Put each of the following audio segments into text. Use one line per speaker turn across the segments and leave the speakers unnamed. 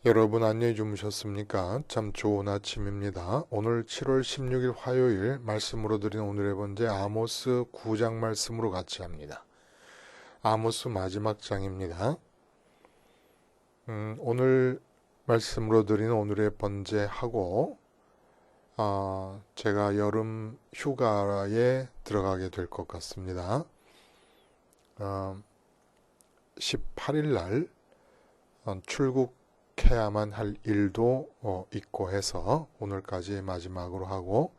여러분 안녕히 주무셨습니까? 참 좋은 아침입니다. 오늘 7월 16일 화요일 말씀으로 드린 오늘의 번제 아모스 9장 말씀으로 같이 합니다. 아모스 마지막 장입니다. 오늘 말씀으로 드린 오늘의 번제하고 제가 여름 휴가에 들어가게 될 것 같습니다. 18일 날 출국해야만 할 일도 있고 해서 오늘까지 마지막으로 하고,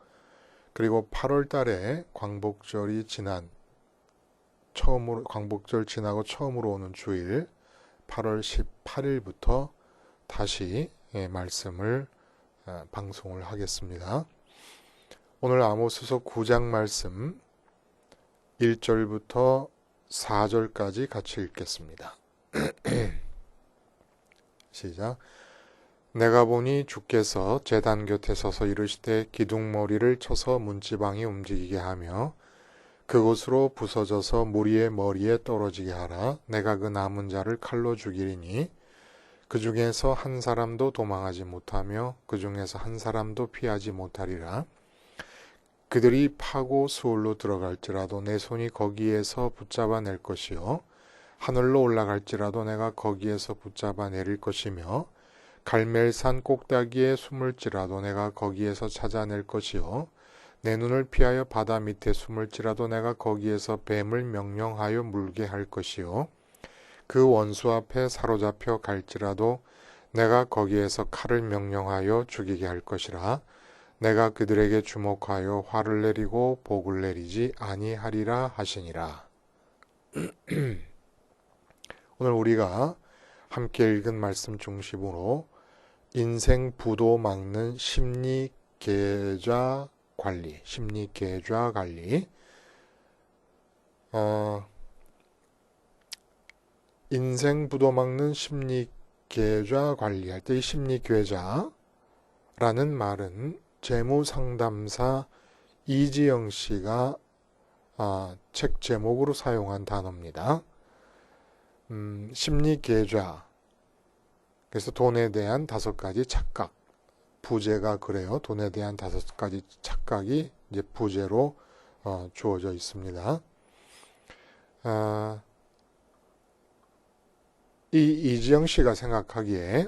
그리고 8월 달에 광복절 지나고 처음으로 오는 주일 8월 18일부터 다시 말씀을 방송을 하겠습니다. 오늘 아모스서 9장 말씀 1절부터 4절까지 같이 읽겠습니다. 시작. 내가 보니 주께서 제단 곁에 서서 이르시되 기둥머리를 쳐서 문지방이 움직이게 하며 그곳으로 부서져서 무리의 머리에 떨어지게 하라. 내가 그 남은 자를 칼로 죽이리니 그 중에서 한 사람도 도망하지 못하며 그 중에서 한 사람도 피하지 못하리라. 그들이 파고 수울로 들어갈지라도 내 손이 거기에서 붙잡아 낼 것이요 하늘로 올라갈지라도 내가 거기에서 붙잡아 내릴 것이며 갈멜산 꼭대기에 숨을지라도 내가 거기에서 찾아낼 것이요 내 눈을 피하여 바다 밑에 숨을지라도 내가 거기에서 뱀을 명령하여 물게 할 것이요 그 원수 앞에 사로잡혀 갈지라도 내가 거기에서 칼을 명령하여 죽이게 할 것이라. 내가 그들에게 주목하여 화를 내리고 복을 내리지 아니하리라 하시니라. 오늘 우리가 함께 읽은 말씀 중심으로 인생 부도 막는 심리 계좌 관리, 인생 부도 막는 심리 계좌 관리할 때 이 심리 계좌라는 말은 재무상담사 이지영 씨가 책 제목으로 사용한 단어입니다. 심리 계좌. 그래서 돈에 대한 5가지 착각. 부제가 그래요. 돈에 대한 5가지 착각이 이제 부제로 주어져 있습니다. 이 이지영 씨가 생각하기에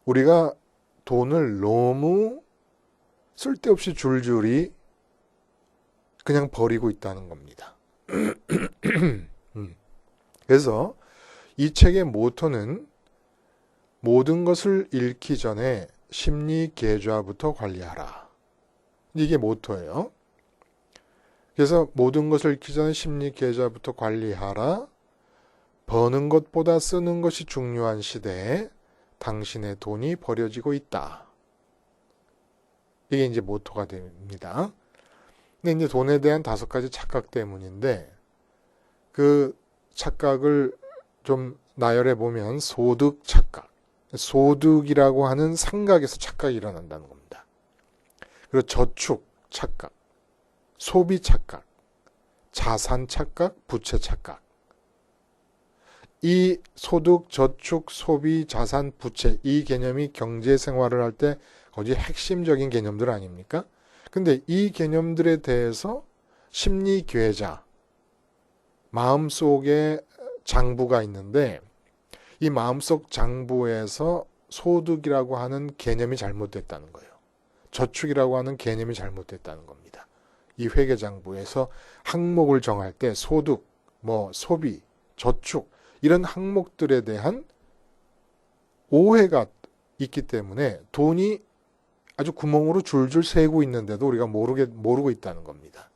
우리가 돈을 너무 쓸데없이 줄줄이 그냥 버리고 있다는 겁니다. 그래서 이 책의 모토는 모든 것을 잃기 전에 심리 계좌부터 관리하라. 이게 모토예요. 그래서 모든 것을 잃기 전에 심리 계좌부터 관리하라. 버는 것보다 쓰는 것이 중요한 시대에 당신의 돈이 버려지고 있다. 이게 이제 모토가 됩니다. 근데 이제 돈에 대한 5가지 착각 때문인데, 그 착각을 좀 나열해 보면 소득 착각, 소득이라고 하는 삼각에서 착각이 일어난다는 겁니다. 그리고 저축 착각, 소비 착각, 자산 착각, 부채 착각. 이 소득, 저축, 소비, 자산, 부채, 이 개념이 경제 생활을 할 때 거의 핵심적인 개념들 아닙니까? 근데 이 개념들에 대해서 심리 계좌, 마음속에 장부가 있는데 이 마음속 장부에서 소득이라고 하는 개념이 잘못됐다는 거예요. 저축이라고 하는 개념이 잘못됐다는 겁니다. 이 회계장부에서 항목을 정할 때 소득, 소비, 저축 이런 항목들에 대한 오해가 있기 때문에 돈이 아주 구멍으로 줄줄 새고 있는데도 우리가 모르고 있다는 겁니다.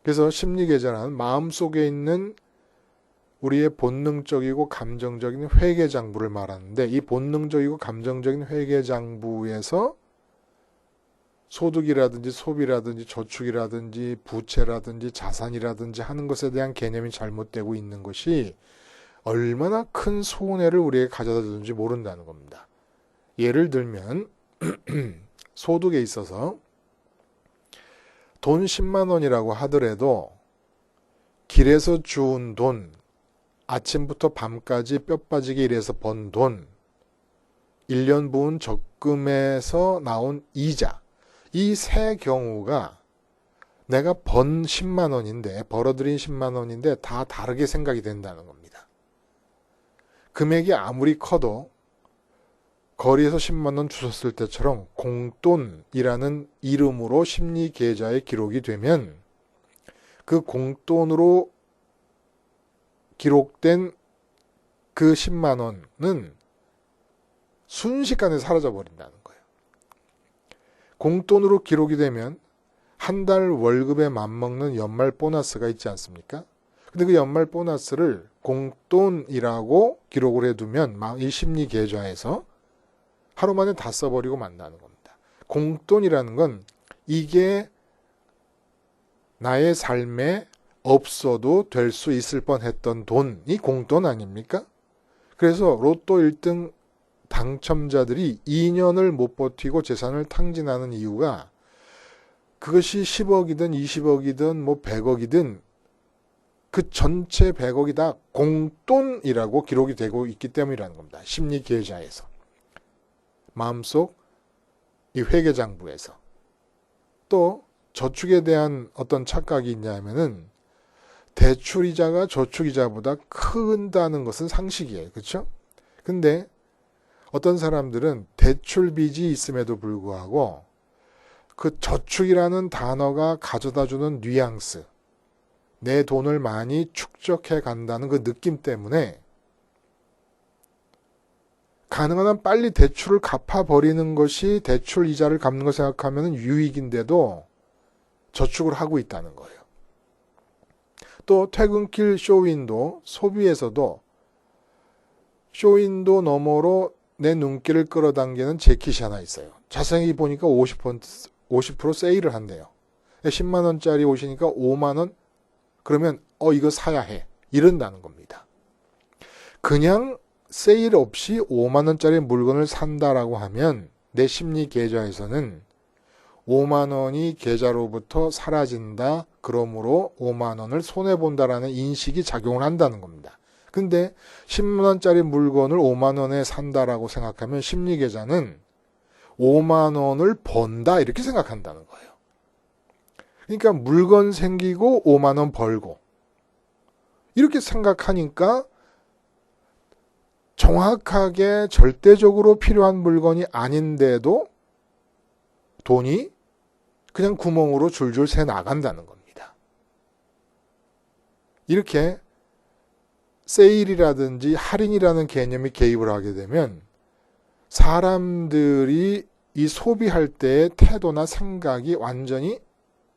그래서 심리계좌는 마음속에 있는 우리의 본능적이고 감정적인 회계장부를 말하는데, 이 본능적이고 감정적인 회계장부에서 소득이라든지 소비라든지 저축이라든지 부채라든지 자산이라든지 하는 것에 대한 개념이 잘못되고 있는 것이 얼마나 큰 손해를 우리에게 가져다 주는지 모른다는 겁니다. 예를 들면 소득에 있어서 돈 10만 원이라고 하더라도 길에서 주운 돈 아침부터 밤까지 뼈 빠지게 일해서 번 돈, 1년 부은 적금에서 나온 이자, 이 세 경우가 내가 번 10만 원인데, 벌어들인 10만 원인데 다 다르게 생각이 된다는 겁니다. 금액이 아무리 커도 거리에서 10만 원 주웠을 때처럼 공돈이라는 이름으로 심리 계좌에 기록이 되면 그 공돈으로 기록된 그 10만 원은 순식간에 사라져 버린다는 거예요. 공돈으로 기록이 되면 한 달 월급에 맞먹는 연말 보너스가 있지 않습니까? 근데 그 연말 보너스를 공돈이라고 기록을 해두면 이 심리 계좌에서 하루 만에 다 써버리고 만다는 겁니다. 공돈이라는 건 이게 나의 삶에 없어도 될 수 있을 뻔했던 돈이 공돈 아닙니까? 그래서 로또 1등 당첨자들이 2년을 못 버티고 재산을 탕진하는 이유가 그것이 10억이든 20억이든 뭐 100억이든 그 전체 100억이 다 공돈이라고 기록이 되고 있기 때문이라는 겁니다. 심리 계좌에서. 마음속 이 회계장부에서. 또 저축에 대한 어떤 착각이 있냐면은 대출이자가 저축이자보다 큰다는 것은 상식이에요. 그렇죠? 근데 어떤 사람들은 대출 빚이 있음에도 불구하고 그 저축이라는 단어가 가져다주는 뉘앙스, 내 돈을 많이 축적해 간다는 그 느낌 때문에 가능한 한 빨리 대출을 갚아버리는 것이 대출 이자를 갚는 거 생각하면 유익인데도 저축을 하고 있다는 거예요. 또 퇴근길 쇼윈도, 소비에서도 쇼윈도 너머로 내 눈길을 끌어당기는 재킷이 하나 있어요. 자세히 보니까 50% 세일을 한대요. 10만 원짜리 옷이니까 5만 원? 그러면 이거 사야 해. 이런다는 겁니다. 그냥 세일 없이 5만 원짜리 물건을 산다라고 하면 내 심리 계좌에서는 5만 원이 계좌로부터 사라진다. 그러므로 5만 원을 손해본다라는 인식이 작용을 한다는 겁니다. 근데 10만 원짜리 물건을 5만 원에 산다라고 생각하면 심리 계좌는 5만 원을 번다 이렇게 생각한다는 거예요. 그러니까 물건 생기고 5만 원 벌고 이렇게 생각하니까 정확하게 절대적으로 필요한 물건이 아닌데도 돈이 그냥 구멍으로 줄줄 새 나간다는 겁니다. 이렇게 세일이라든지 할인이라는 개념이 개입을 하게 되면 사람들이 이 소비할 때의 태도나 생각이 완전히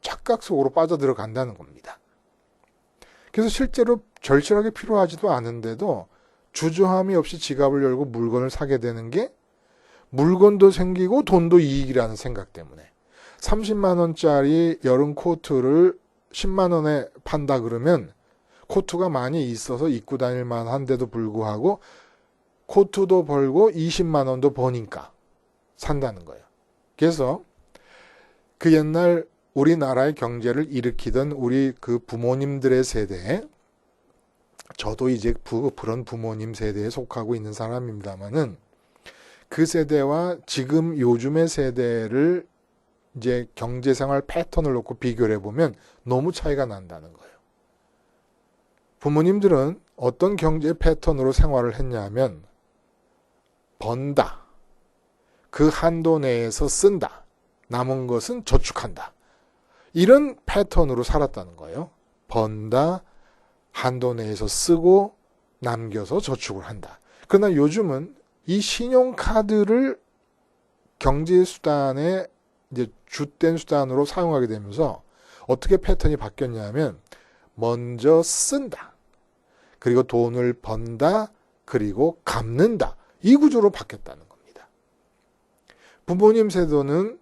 착각 속으로 빠져들어간다는 겁니다. 그래서 실제로 절실하게 필요하지도 않은데도 주저함이 없이 지갑을 열고 물건을 사게 되는 게 물건도 생기고 돈도 이익이라는 생각 때문에 30만 원짜리 여름 코트를 10만 원에 판다 그러면 코트가 많이 있어서 입고 다닐 만한데도 불구하고 코트도 벌고 20만 원도 버니까 산다는 거예요. 그래서 그 옛날 우리나라의 경제를 일으키던 우리 그 부모님들의 세대에 저도 이제 그런 부모님 세대에 속하고 있는 사람입니다만은 그 세대와 지금 요즘의 세대를 이제 경제생활 패턴을 놓고 비교를 해보면 너무 차이가 난다는 거예요. 부모님들은 어떤 경제 패턴으로 생활을 했냐면 번다. 그 한도 내에서 쓴다. 남은 것은 저축한다. 이런 패턴으로 살았다는 거예요. 번다. 한도 내에서 쓰고 남겨서 저축을 한다. 그러나 요즘은 이 신용카드를 경제수단의 이제 주된 수단으로 사용하게 되면서 어떻게 패턴이 바뀌었냐면 먼저 쓴다. 그리고 돈을 번다. 그리고 갚는다. 이 구조로 바뀌었다는 겁니다. 부모님 세대는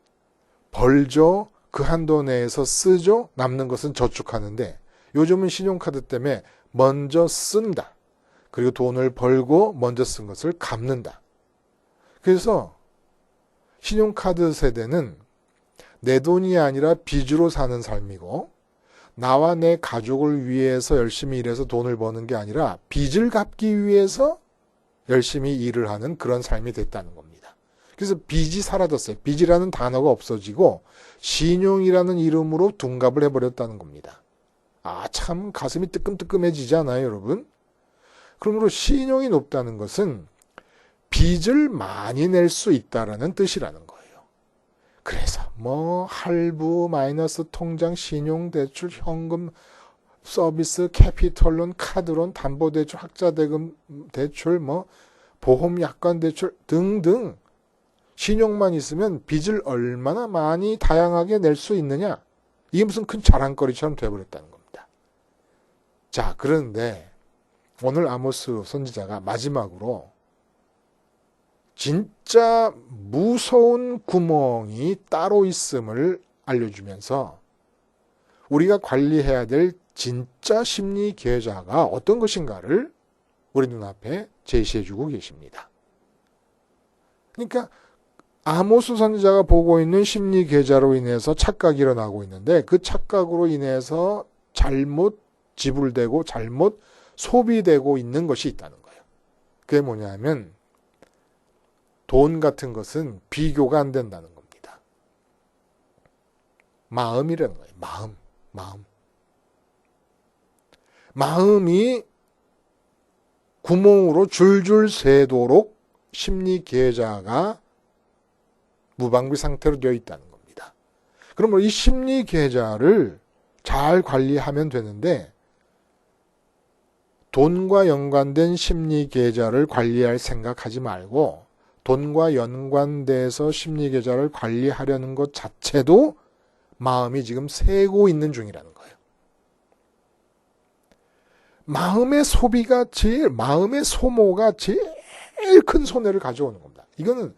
벌죠. 그 한도 내에서 쓰죠. 남는 것은 저축하는데 요즘은 신용카드 때문에 먼저 쓴다. 그리고 돈을 벌고 먼저 쓴 것을 갚는다. 그래서 신용카드 세대는 내 돈이 아니라 빚으로 사는 삶이고 나와 내 가족을 위해서 열심히 일해서 돈을 버는 게 아니라 빚을 갚기 위해서 열심히 일을 하는 그런 삶이 됐다는 겁니다. 그래서 빚이 사라졌어요. 빚이라는 단어가 없어지고 신용이라는 이름으로 둔갑을 해버렸다는 겁니다. 아, 참 가슴이 뜨끔뜨끔해지지 않아요, 여러분? 그러므로 신용이 높다는 것은 빚을 많이 낼 수 있다라는 뜻이라는 거예요. 그래서 뭐 할부, 마이너스 통장, 신용대출, 현금 서비스, 캐피털론, 카드론, 담보대출, 학자대금 대출, 뭐 보험 약관 대출 등등 신용만 있으면 빚을 얼마나 많이 다양하게 낼 수 있느냐? 이게 무슨 큰 자랑거리처럼 돼버렸다는 겁니다. 자, 그런데 오늘 아모스 선지자가 마지막으로 진짜 무서운 구멍이 따로 있음을 알려주면서 우리가 관리해야 될 진짜 심리 계좌가 어떤 것인가를 우리 눈앞에 제시해주고 계십니다. 그러니까 아모스 선지자가 보고 있는 심리 계좌로 인해서 착각이 일어나고 있는데 그 착각으로 인해서 잘못 지불되고 잘못 소비되고 있는 것이 있다는 거예요. 그게 뭐냐면 돈 같은 것은 비교가 안 된다는 겁니다. 마음이라는 거예요. 마음. 마음이 구멍으로 줄줄 새도록 심리 계좌가 무방비 상태로 되어 있다는 겁니다. 그러면 이 심리 계좌를 잘 관리하면 되는데 돈과 연관된 심리 계좌를 관리할 생각하지 말고 돈과 연관돼서 심리 계좌를 관리하려는 것 자체도 마음이 지금 새고 있는 중이라는 거예요. 마음의 소모가 제일 큰 손해를 가져오는 겁니다. 이거는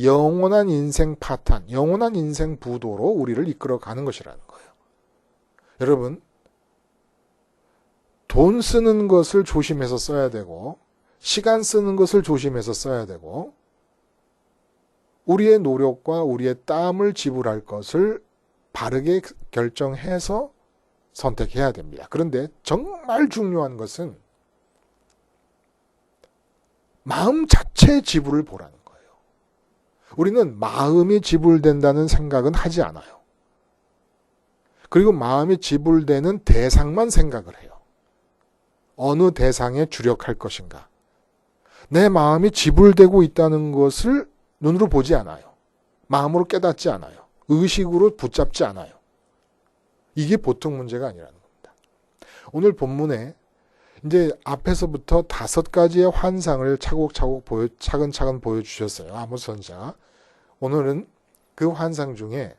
영원한 인생 파탄, 영원한 인생 부도로 우리를 이끌어가는 것이라는 거예요. 여러분, 돈 쓰는 것을 조심해서 써야 되고 시간 쓰는 것을 조심해서 써야 되고 우리의 노력과 우리의 땀을 지불할 것을 바르게 결정해서 선택해야 됩니다. 그런데 정말 중요한 것은 마음 자체의 지불을 보라는 거예요. 우리는 마음이 지불된다는 생각은 하지 않아요. 그리고 마음이 지불되는 대상만 생각을 해요. 어느 대상에 주력할 것인가. 내 마음이 지불되고 있다는 것을 눈으로 보지 않아요. 마음으로 깨닫지 않아요. 의식으로 붙잡지 않아요. 이게 보통 문제가 아니라는 겁니다. 오늘 본문에 이제 앞에서부터 5가지의 환상을 차근차근 보여주셨어요. 아모스 선지자가. 오늘은 그 환상 중에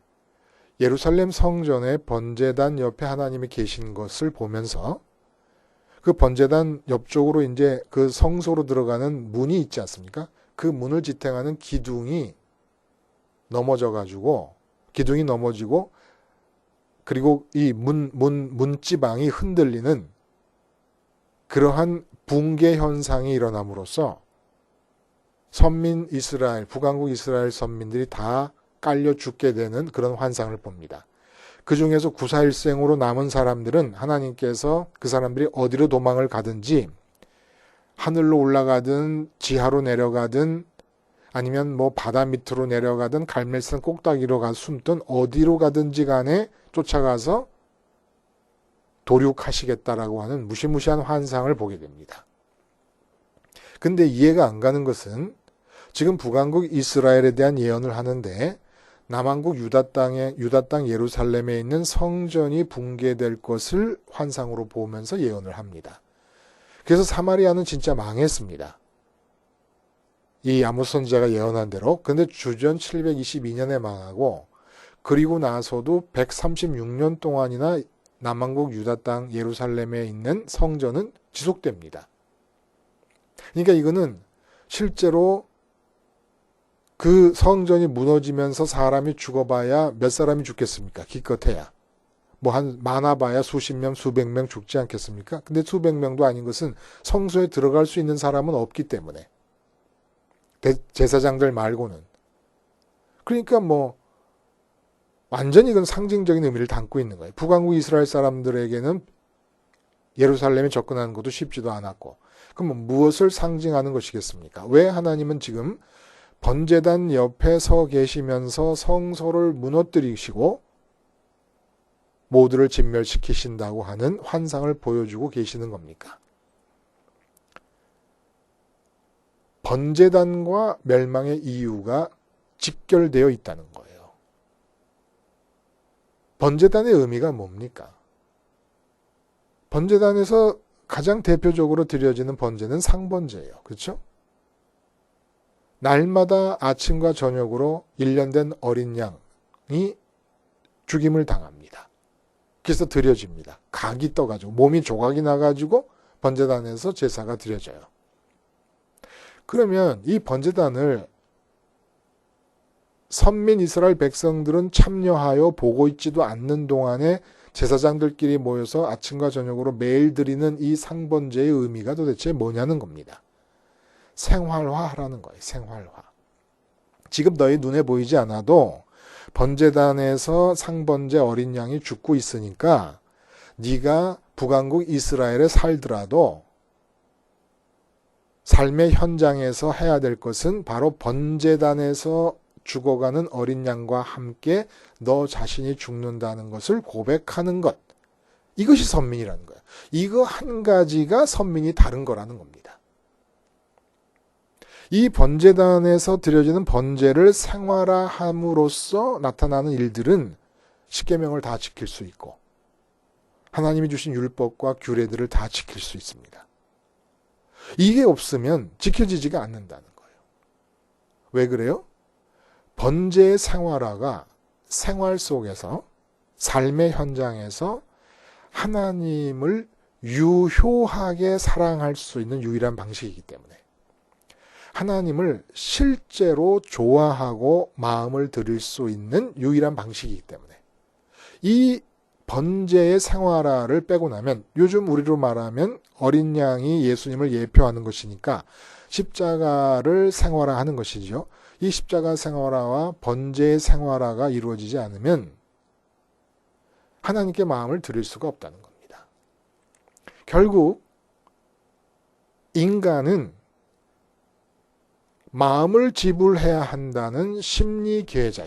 예루살렘 성전의 번제단 옆에 하나님이 계신 것을 보면서 그 번제단 옆쪽으로 이제 그 성소로 들어가는 문이 있지 않습니까? 그 문을 지탱하는 기둥이 넘어지고 그리고 이 문지방이 흔들리는 그러한 붕괴 현상이 일어남으로써 선민 이스라엘, 북왕국 이스라엘 선민들이 다 깔려 죽게 되는 그런 환상을 봅니다. 그 중에서 구사일생으로 남은 사람들은 하나님께서 그 사람들이 어디로 도망을 가든지 하늘로 올라가든 지하로 내려가든 아니면 뭐 바다 밑으로 내려가든 갈멜산 꼭다기로 가서 숨든 어디로 가든지 간에 쫓아가서 도륙하시겠다라고 하는 무시무시한 환상을 보게 됩니다. 근데 이해가 안 가는 것은 지금 북왕국 이스라엘에 대한 예언을 하는데 남왕국 유다 땅 예루살렘에 있는 성전이 붕괴될 것을 환상으로 보면서 예언을 합니다. 그래서 사마리아는 진짜 망했습니다. 이 아모스 선지자가 예언한 대로. 그런데 주전 722년에 망하고 그리고 나서도 136년 동안이나 남왕국 유다 땅 예루살렘에 있는 성전은 지속됩니다. 그러니까 이거는 실제로 그 성전이 무너지면서 사람이 죽어봐야 몇 사람이 죽겠습니까? 기껏해야. 뭐 많아봐야 수십 명, 수백 명 죽지 않겠습니까? 근데 수백 명도 아닌 것은 성소에 들어갈 수 있는 사람은 없기 때문에. 제사장들 말고는. 그러니까 뭐 완전히 이건 상징적인 의미를 담고 있는 거예요. 북왕국 이스라엘 사람들에게는 예루살렘에 접근하는 것도 쉽지도 않았고, 그럼 무엇을 상징하는 것이겠습니까? 왜 하나님은 지금 번제단 옆에 서 계시면서 성소를 무너뜨리시고 모두를 진멸시키신다고 하는 환상을 보여주고 계시는 겁니까? 번제단과 멸망의 이유가 직결되어 있다는 거예요. 번제단의 의미가 뭡니까? 번제단에서 가장 대표적으로 드려지는 번제는 상번제예요. 그렇죠? 날마다 아침과 저녁으로 1년 된 어린 양이 죽임을 당합니다. 그래서 드려집니다. 각이 떠가지고 몸이 조각이 나가지고 번제단에서 제사가 드려져요. 그러면 이 번제단을 선민 이스라엘 백성들은 참여하여 보고 있지도 않는 동안에 제사장들끼리 모여서 아침과 저녁으로 매일 드리는 이 상번제의 의미가 도대체 뭐냐는 겁니다. 생활화하라는 거예요. 생활화. 지금 너희 눈에 보이지 않아도 번제단에서 상번제 어린 양이 죽고 있으니까 네가 북왕국 이스라엘에 살더라도 삶의 현장에서 해야 될 것은 바로 번제단에서 죽어가는 어린 양과 함께 너 자신이 죽는다는 것을 고백하는 것. 이것이 선민이라는 거예요. 이거 한 가지가 선민이 다른 거라는 겁니다. 이 번제단에서 드려지는 번제를 생활화함으로써 나타나는 일들은 십계명을 다 지킬 수 있고 하나님이 주신 율법과 규례들을 다 지킬 수 있습니다. 이게 없으면 지켜지지가 않는다는 거예요. 왜 그래요? 번제의 생활화가 생활 속에서 삶의 현장에서 하나님을 유효하게 사랑할 수 있는 유일한 방식이기 때문에 하나님을 실제로 좋아하고 마음을 드릴 수 있는 유일한 방식이기 때문에 이 번제의 생활화를 빼고 나면 요즘 우리로 말하면 어린 양이 예수님을 예표하는 것이니까 십자가를 생활화하는 것이죠. 이 십자가 생활화와 번제의 생활화가 이루어지지 않으면 하나님께 마음을 드릴 수가 없다는 겁니다. 결국 인간은 마음을 지불해야 한다는 심리계좌,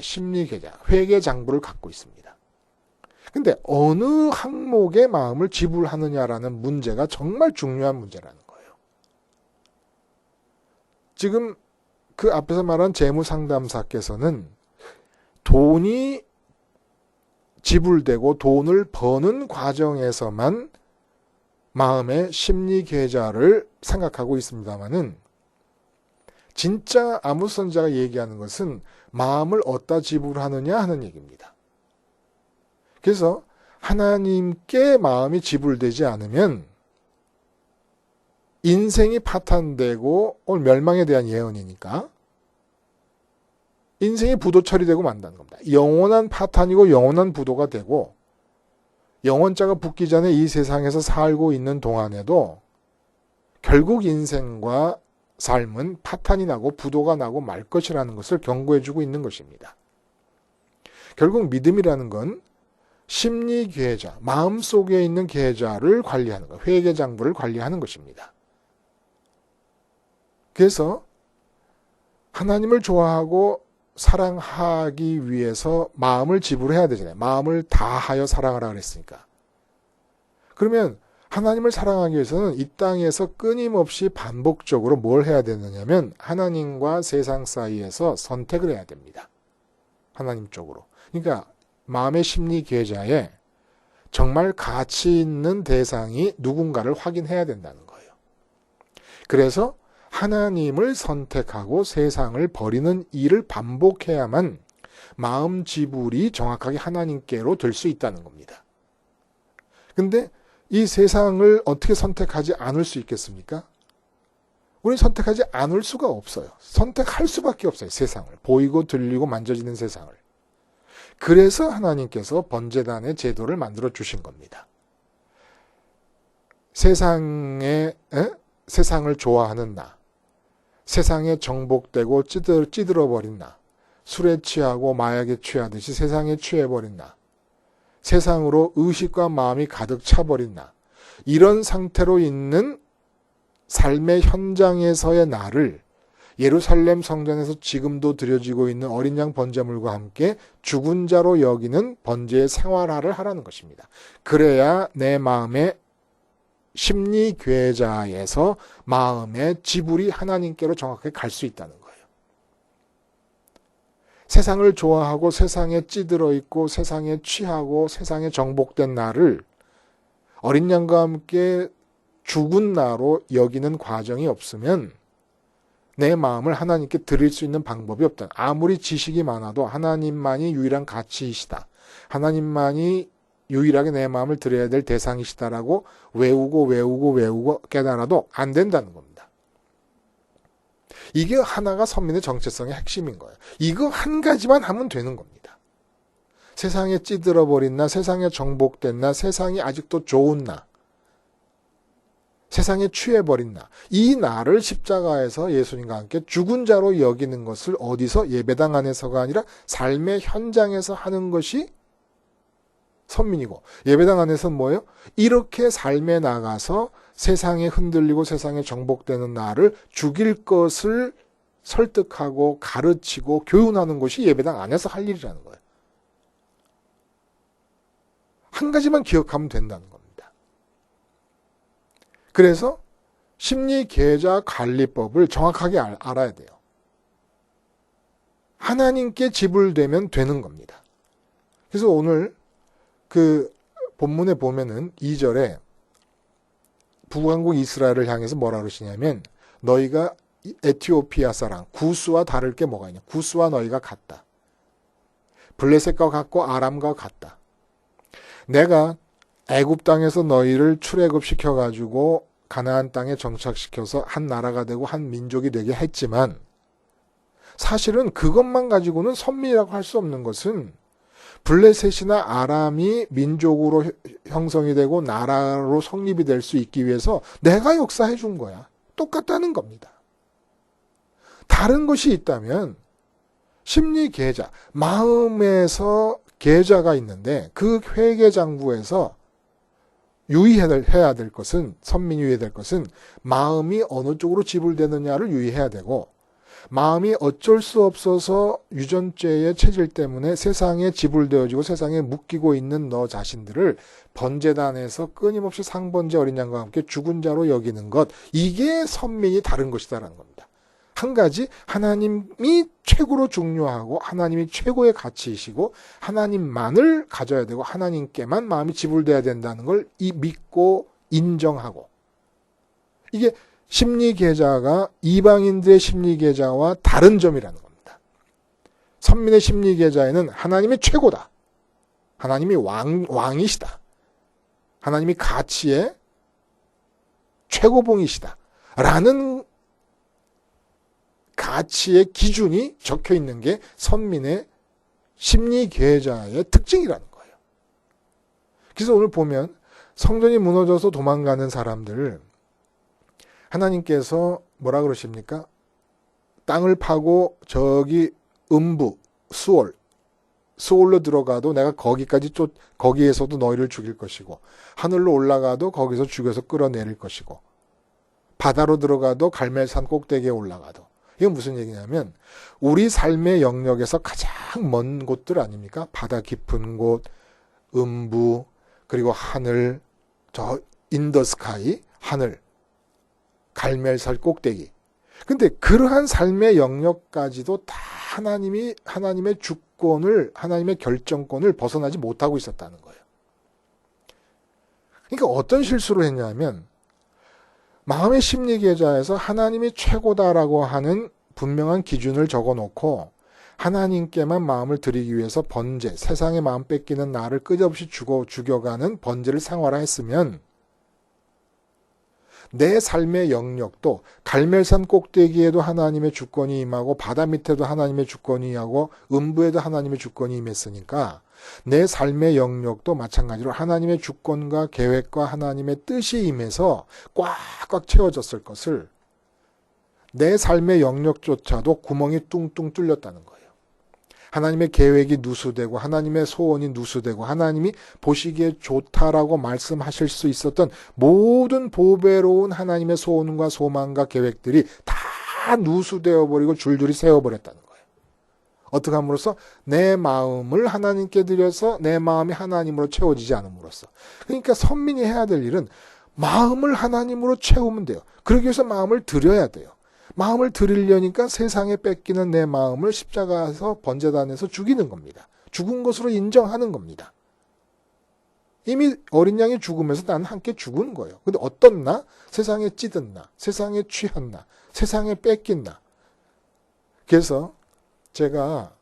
회계장부를 갖고 있습니다. 근데 어느 항목에 마음을 지불하느냐라는 문제가 정말 중요한 문제라는 거예요. 지금 그 앞에서 말한 재무상담사께서는 돈이 지불되고 돈을 버는 과정에서만 마음의 심리계좌를 생각하고 있습니다마는 진짜 아모스 선지자가 얘기하는 것은 마음을 어디다 지불하느냐 하는 얘기입니다. 그래서 하나님께 마음이 지불되지 않으면 인생이 파탄되고 오늘 멸망에 대한 예언이니까 인생이 부도 처리되고 만다는 겁니다. 영원한 파탄이고 영원한 부도가 되고 영원자가 붙기 전에 이 세상에서 살고 있는 동안에도 결국 인생과 삶은 파탄이 나고 부도가 나고 말 것이라는 것을 경고해주고 있는 것입니다. 결국 믿음이라는 건 심리 계좌, 마음속에 있는 계좌를 관리하는 것, 회계장부를 관리하는 것입니다. 그래서 하나님을 좋아하고 사랑하기 위해서 마음을 지불해야 되잖아요. 마음을 다하여 사랑하라 그랬으니까. 그러면 하나님을 사랑하기 위해서는 이 땅에서 끊임없이 반복적으로 뭘 해야 되느냐면 하나님과 세상 사이에서 선택을 해야 됩니다. 하나님 쪽으로. 그러니까 마음의 심리 계좌에 정말 가치 있는 대상이 누군가를 확인해야 된다는 거예요. 그래서 하나님을 선택하고 세상을 버리는 일을 반복해야만 마음 지불이 정확하게 하나님께로 될 수 있다는 겁니다. 근데 이 세상을 어떻게 선택하지 않을 수 있겠습니까? 우리는 선택하지 않을 수가 없어요. 선택할 수밖에 없어요. 세상을. 보이고 들리고 만져지는 세상을. 그래서 하나님께서 번제단의 제도를 만들어 주신 겁니다. 세상을 좋아하는 나, 세상에 정복되고 찌들어버린 나, 술에 취하고 마약에 취하듯이 세상에 취해버린 나, 세상으로 의식과 마음이 가득 차버린 나, 이런 상태로 있는 삶의 현장에서의 나를 예루살렘 성전에서 지금도 드려지고 있는 어린 양 번제물과 함께 죽은 자로 여기는 번제의 생활화를 하라는 것입니다. 그래야 내 마음의 심리 괴자에서 마음의 지불이 하나님께로 정확하게 갈 수 있다는 거예요. 세상을 좋아하고 세상에 찌들어 있고 세상에 취하고 세상에 정복된 나를 어린 양과 함께 죽은 나로 여기는 과정이 없으면 내 마음을 하나님께 드릴 수 있는 방법이 없다. 아무리 지식이 많아도 하나님만이 유일한 가치이시다. 하나님만이 유일하게 내 마음을 드려야 될 대상이시다라고 외우고 깨달아도 안 된다는 겁니다. 이게 하나가 선민의 정체성의 핵심인 거예요. 이거 한 가지만 하면 되는 겁니다. 세상에 찌들어버린 나, 세상에 정복된 나, 세상이 아직도 좋은 나, 세상에 취해버린 나, 이 나를 십자가에서 예수님과 함께 죽은 자로 여기는 것을 어디서? 예배당 안에서가 아니라 삶의 현장에서 하는 것이 선민이고, 예배당 안에서는 뭐예요? 이렇게 삶에 나가서 세상에 흔들리고 세상에 정복되는 나를 죽일 것을 설득하고 가르치고 교훈하는 것이 예배당 안에서 할 일이라는 거예요. 한 가지만 기억하면 된다는 겁니다. 그래서 심리계좌 관리법을 정확하게 알아야 돼요. 하나님께 지불되면 되는 겁니다. 그래서 오늘 그 본문에 보면은 2절에 북왕국 이스라엘을 향해서 뭐라 그러시냐면 너희가 에티오피아 사람 구스와 다를 게 뭐가 있냐. 구스와 너희가 같다. 블레셋과 같고 아람과 같다. 내가 애굽 땅에서 너희를 출애굽시켜 가지고 가나안 땅에 정착시켜서 한 나라가 되고 한 민족이 되게 했지만 사실은 그것만 가지고는 선민이라고 할 수 없는 것은 블레셋이나 아람이 민족으로 형성이 되고 나라로 성립이 될 수 있기 위해서 내가 역사해 준 거야. 똑같다는 겁니다. 다른 것이 있다면 심리계좌, 마음에서 계좌가 있는데 그 회계장부에서 유의해야 될 것은, 선민이 유의해야 될 것은 마음이 어느 쪽으로 지불되느냐를 유의해야 되고 마음이 어쩔 수 없어서 유전죄의 체질 때문에 세상에 지불되어지고 세상에 묶이고 있는 너 자신들을 번제단에서 끊임없이 상번제 어린 양과 함께 죽은 자로 여기는 것, 이게 선민이 다른 것이다라는 겁니다. 한 가지, 하나님이 최고로 중요하고 하나님이 최고의 가치이시고 하나님만을 가져야 되고 하나님께만 마음이 지불돼야 된다는 걸 믿고 인정하고, 이게 심리계좌가 이방인들의 심리계좌와 다른 점이라는 겁니다. 선민의 심리계좌에는 하나님이 최고다. 하나님이 왕이시다. 하나님이 가치의 최고봉이시다. 라는 가치의 기준이 적혀 있는 게 선민의 심리계좌의 특징이라는 거예요. 그래서 오늘 보면 성전이 무너져서 도망가는 사람들, 하나님께서 뭐라 그러십니까? 땅을 파고 저기 음부, 수올로 들어가도 내가 거기에서도 너희를 죽일 것이고 하늘로 올라가도 거기서 죽여서 끌어내릴 것이고 바다로 들어가도 갈멜산 꼭대기에 올라가도. 이건 무슨 얘기냐면 우리 삶의 영역에서 가장 먼 곳들 아닙니까? 바다 깊은 곳, 음부, 그리고 하늘, 저 인더스카이, 하늘, 갈멜산 꼭대기. 근데 그러한 삶의 영역까지도 다 하나님의 주권을, 하나님의 결정권을 벗어나지 못하고 있었다는 거예요. 그러니까 어떤 실수를 했냐면 마음의 심리계좌에서 하나님이 최고다라고 하는 분명한 기준을 적어놓고 하나님께만 마음을 드리기 위해서 번제, 세상의 마음 뺏기는 나를 끝없이 죽여가는 번제를 생활화했으면 내 삶의 영역도 갈멜산 꼭대기에도 하나님의 주권이 임하고 바다 밑에도 하나님의 주권이 임하고 음부에도 하나님의 주권이 임했으니까 내 삶의 영역도 마찬가지로 하나님의 주권과 계획과 하나님의 뜻이 임해서 꽉꽉 채워졌을 것을 내 삶의 영역조차도 구멍이 뚱뚱 뚫렸다는 거예요. 하나님의 계획이 누수되고 하나님의 소원이 누수되고 하나님이 보시기에 좋다라고 말씀하실 수 있었던 모든 보배로운 하나님의 소원과 소망과 계획들이 다 누수되어 버리고 줄줄이 세워버렸다는 거예요. 어떻게 함으로써? 내 마음을 하나님께 드려서 내 마음이 하나님으로 채워지지 않음으로써. 그러니까 선민이 해야 될 일은 마음을 하나님으로 채우면 돼요. 그러기 위해서 마음을 드려야 돼요. 마음을 드리려니까 세상에 뺏기는 내 마음을 십자가에서 번제단에서 죽이는 겁니다. 죽은 것으로 인정하는 겁니다. 이미 어린 양이 죽으면서 나는 함께 죽은 거예요. 근데 어떤 나? 세상에 찌든 나, 세상에 취한 나, 세상에 뺏긴 나. 그래서 제가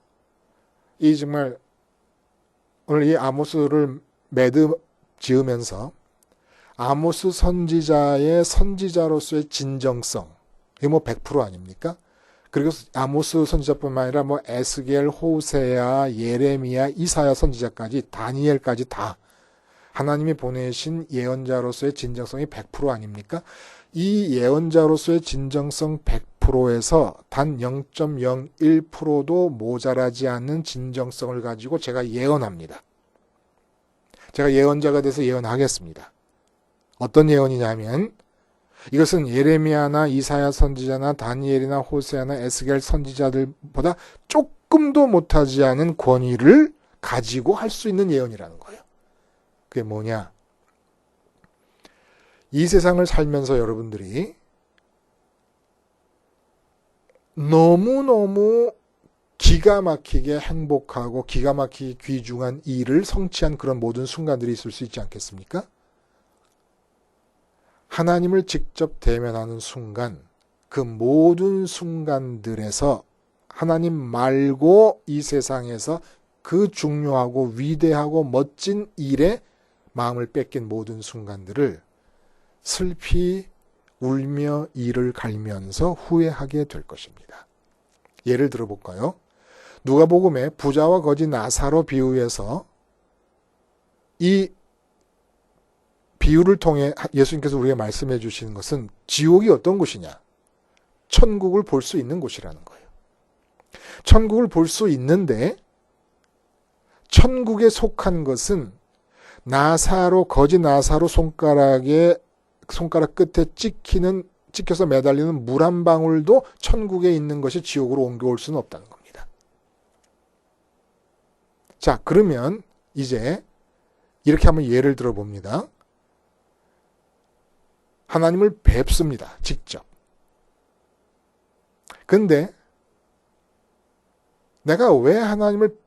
이 정말 오늘 이 아모스를 매듭 지으면서 아모스 선지자의 선지자로서의 진정성, 이게 뭐 100% 아닙니까? 그리고 아모스 선지자뿐만 아니라 뭐 에스겔, 호세아, 예레미야, 이사야 선지자까지, 다니엘까지 다 하나님이 보내신 예언자로서의 진정성이 100% 아닙니까? 이 예언자로서의 진정성 100%에서 단 0.01%도 모자라지 않는 진정성을 가지고 제가 예언합니다. 제가 예언자가 돼서 예언하겠습니다. 어떤 예언이냐면 이것은 예레미야나 이사야 선지자나 다니엘이나 호세아나 에스겔 선지자들보다 조금도 못하지 않은 권위를 가지고 할 수 있는 예언이라는 거예요. 그게 뭐냐? 이 세상을 살면서 여러분들이 너무너무 기가 막히게 행복하고 기가 막히게 귀중한 일을 성취한 그런 모든 순간들이 있을 수 있지 않겠습니까? 하나님을 직접 대면하는 순간, 그 모든 순간들에서 하나님 말고 이 세상에서 그 중요하고 위대하고 멋진 일에 마음을 뺏긴 모든 순간들을 슬피 울며 이를 갈면서 후회하게 될 것입니다. 예를 들어볼까요? 누가복음에 부자와 거지 나사로 비유에서 이 비유를 통해 예수님께서 우리에게 말씀해 주시는 것은 지옥이 어떤 곳이냐? 천국을 볼 수 있는 곳이라는 거예요. 천국을 볼 수 있는데 천국에 속한 것은 거지 나사로 손가락 끝에 찍혀서 매달리는 물 한 방울도 천국에 있는 것이 지옥으로 옮겨올 수는 없다는 겁니다. 자, 그러면 이제 이렇게 한번 예를 들어봅니다. 하나님을 뵙습니다. 직접. 근데 내가 왜 하나님을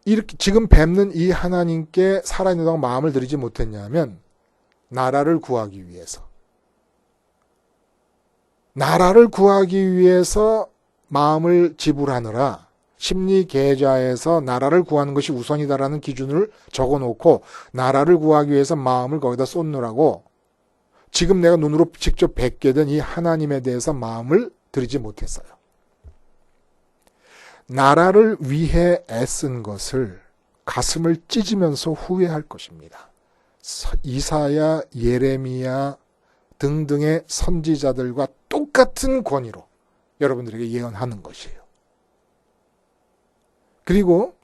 이렇게 지금 뵙는 이 하나님께 살아있는다고 마음을 들이지 못했냐면 나라를 구하기 위해서. 나라를 구하기 위해서 마음을 지불하느라 심리계좌에서 나라를 구하는 것이 우선이다라는 기준을 적어놓고 나라를 구하기 위해서 마음을 거기다 쏟느라고 지금 내가 눈으로 직접 뵙게 된 이 하나님에 대해서 마음을 들이지 못했어요. 나라를 위해 애쓴 것을 가슴을 찢으면서 후회할 것입니다. 이사야, 예레미야 등등의 선지자들과 똑같은 권위로 여러분들에게 예언하는 것이에요. 그리고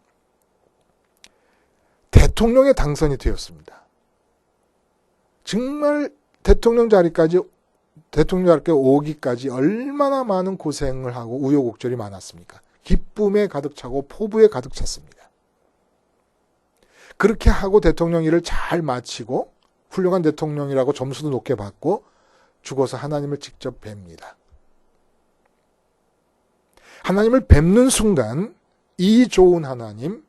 대통령에 당선이 되었습니다. 정말 대통령 자리까지 오기까지 얼마나 많은 고생을 하고 우여곡절이 많았습니까? 기쁨에 가득 차고 포부에 가득 찼습니다. 그렇게 하고 대통령 일을 잘 마치고 훌륭한 대통령이라고 점수도 높게 받고 죽어서 하나님을 직접 뵙니다. 하나님을 뵙는 순간 이 좋은 하나님,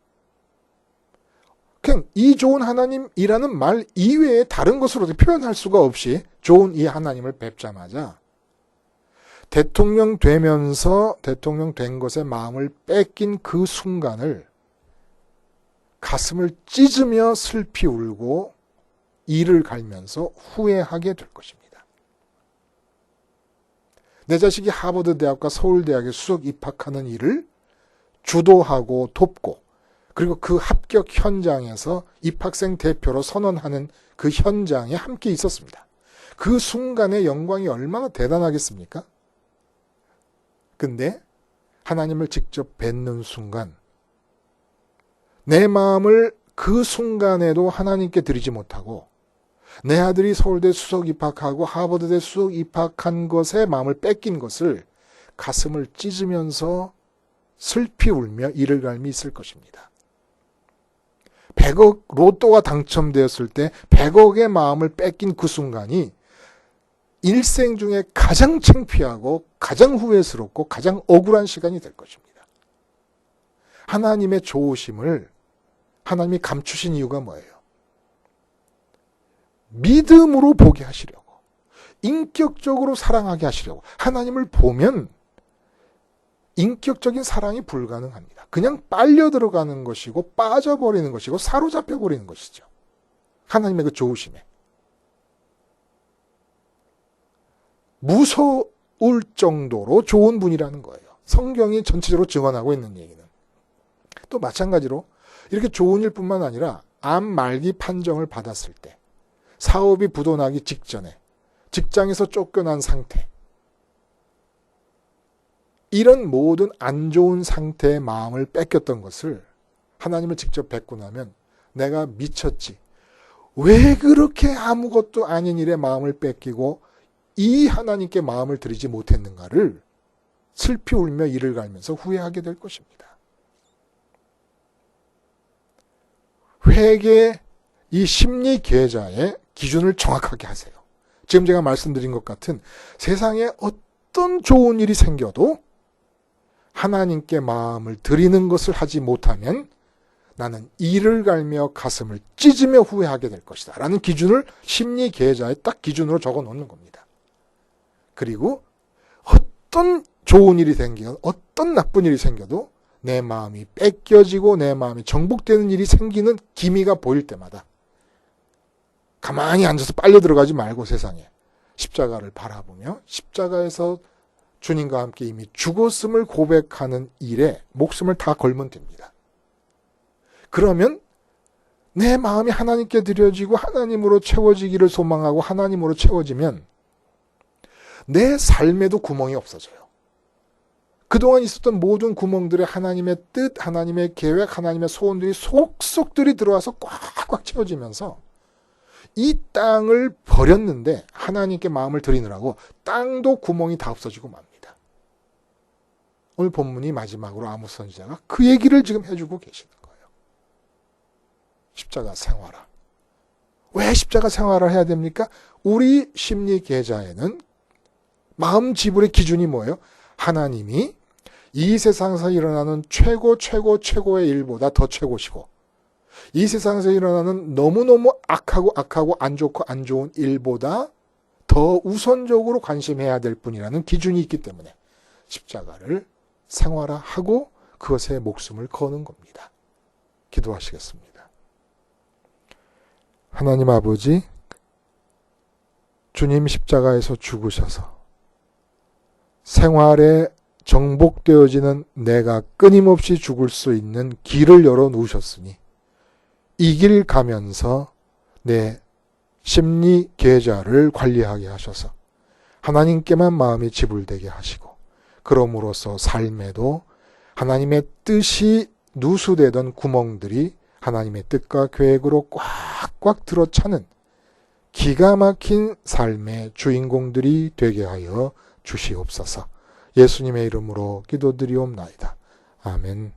그냥 이 좋은 하나님이라는 말 이외에 다른 것으로 표현할 수가 없이 좋은 이 하나님을 뵙자마자 대통령 되면서 대통령 된 것에 마음을 뺏긴 그 순간을 가슴을 찢으며 슬피 울고 이를 갈면서 후회하게 될 것입니다. 내 자식이 하버드 대학과 서울대학에 수석 입학하는 일을 주도하고 돕고 그리고 그 합격 현장에서 입학생 대표로 선언하는 그 현장에 함께 있었습니다. 그 순간의 영광이 얼마나 대단하겠습니까? 근데 하나님을 직접 뵙는 순간 내 마음을 그 순간에도 하나님께 드리지 못하고 내 아들이 서울대 수석 입학하고 하버드대 수석 입학한 것에 마음을 뺏긴 것을 가슴을 찢으면서 슬피 울며 이를 갈미 있을 것입니다. 100억 로또가 당첨되었을 때 100억의 마음을 뺏긴 그 순간이 일생 중에 가장 창피하고 가장 후회스럽고 가장 억울한 시간이 될 것입니다. 하나님의 좋으심을 하나님이 감추신 이유가 뭐예요? 믿음으로 보게 하시려고, 인격적으로 사랑하게 하시려고. 하나님을 보면 인격적인 사랑이 불가능합니다. 그냥 빨려 들어가는 것이고 빠져버리는 것이고 사로잡혀 버리는 것이죠. 하나님의 그 좋으심에. 무서울 정도로 좋은 분이라는 거예요. 성경이 전체적으로 증언하고 있는 얘기는. 또 마찬가지로 이렇게 좋은 일뿐만 아니라 암 말기 판정을 받았을 때, 사업이 부도나기 직전에, 직장에서 쫓겨난 상태, 이런 모든 안 좋은 상태의 마음을 뺏겼던 것을 하나님을 직접 뵙고 나면 내가 미쳤지. 왜 그렇게 아무것도 아닌 일에 마음을 뺏기고 이 하나님께 마음을 드리지 못했는가를 슬피 울며 이를 갈면서 후회하게 될 것입니다. 회개, 이 심리 계좌의 기준을 정확하게 하세요. 지금 제가 말씀드린 것 같은 세상에 어떤 좋은 일이 생겨도 하나님께 마음을 드리는 것을 하지 못하면 나는 이를 갈며 가슴을 찢으며 후회하게 될 것이다 라는 기준을 심리 계좌에 딱 기준으로 적어 놓는 겁니다. 그리고 어떤 좋은 일이 생기건 어떤 나쁜 일이 생겨도 내 마음이 뺏겨지고 내 마음이 정복되는 일이 생기는 기미가 보일 때마다 가만히 앉아서 빨려 들어가지 말고 세상에 십자가를 바라보며 십자가에서 주님과 함께 이미 죽었음을 고백하는 일에 목숨을 다 걸면 됩니다. 그러면 내 마음이 하나님께 드려지고 하나님으로 채워지기를 소망하고 하나님으로 채워지면 내 삶에도 구멍이 없어져요. 그동안 있었던 모든 구멍들에 하나님의 뜻, 하나님의 계획, 하나님의 소원들이 속속들이 들어와서 꽉꽉 채워지면서 이 땅을 버렸는데 하나님께 마음을 드리느라고 땅도 구멍이 다 없어지고 맙니다. 오늘 본문이 마지막으로 아모스 선지자가 그 얘기를 지금 해주고 계시는 거예요. 십자가 생활화. 왜 십자가 생활을 해야 됩니까? 우리 심리 계좌에는 마음 지불의 기준이 뭐예요? 하나님이 이 세상에서 일어나는 최고의 일보다 더 최고시고 이 세상에서 일어나는 너무너무 악하고 안 좋고 안 좋은 일보다 더 우선적으로 관심해야 될 분이라는 기준이 있기 때문에 십자가를 생활화하고 그것에 목숨을 거는 겁니다. 기도하시겠습니다. 하나님 아버지, 주님 십자가에서 죽으셔서 생활에 정복되어지는 내가 끊임없이 죽을 수 있는 길을 열어놓으셨으니 이 길 가면서 내 심리 계좌를 관리하게 하셔서 하나님께만 마음이 지불되게 하시고 그럼으로써 삶에도 하나님의 뜻이 누수되던 구멍들이 하나님의 뜻과 계획으로 꽉꽉 들어차는 기가 막힌 삶의 주인공들이 되게 하여 주시옵소서. 예수님의 이름으로 기도드리옵나이다. 아멘.